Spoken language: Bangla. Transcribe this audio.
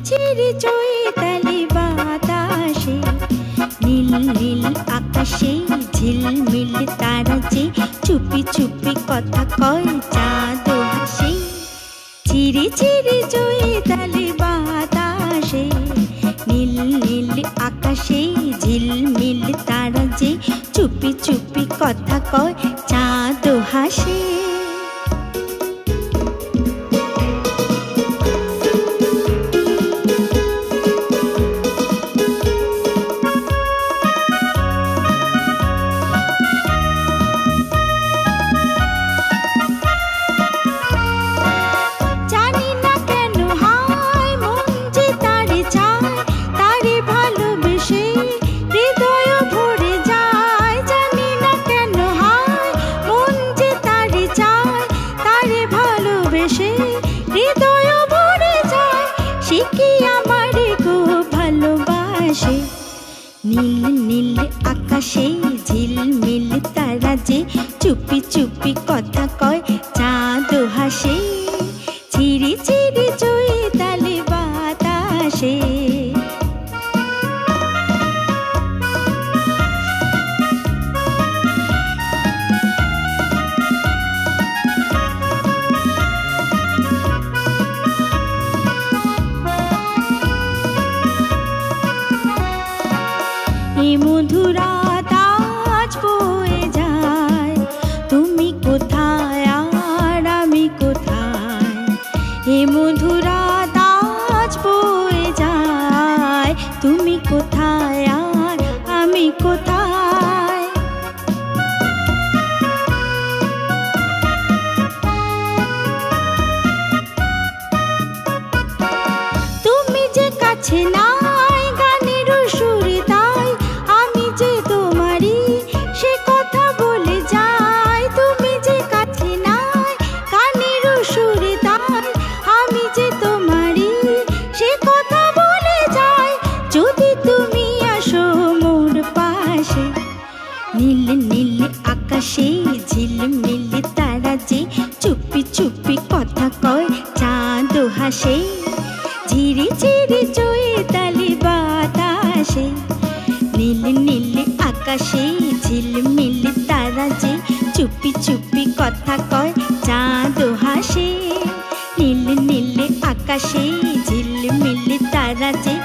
চিরি চৈতালি বাতাসে নীল নীল আকাশে ঝিলমিল তারা যে চুপি চুপি কথা কয় চাঁদ হাসে। চিরি চিরি চৈতালি বাতাসে নীল নীল আকাশে ঝিলমিল তারা যে চুপি চুপি কথা কয় চাঁদ হাসে। নীল নীল আকাশে ঝিলমিল তারা যে চুপি চুপি কথা কয় চাঁদ হাসে। চিরি চিরি চৈতালি বাতাসে মধুরা তাজ বয়ে যায়, তুমি কোথায় আর আমি কোথায়। এ মধুরা তাজ বয়ে যায়, তুমি কোথায় আর আমি কোথায়। তুমি যে কাছে না নীল নীল আকাশে ঝিলমিল তারা যে চুপি চুপি কথা কয় চাঁদ হাসে। ঝিরি ঝিরি চৈতালি বাতাসে নীল নীল আকাশে ঝিলমিল তারা যে চুপি চুপি কথা কয় চাঁদ হাসে। নীল নীল আকাশে ঝিলমিল তারা যে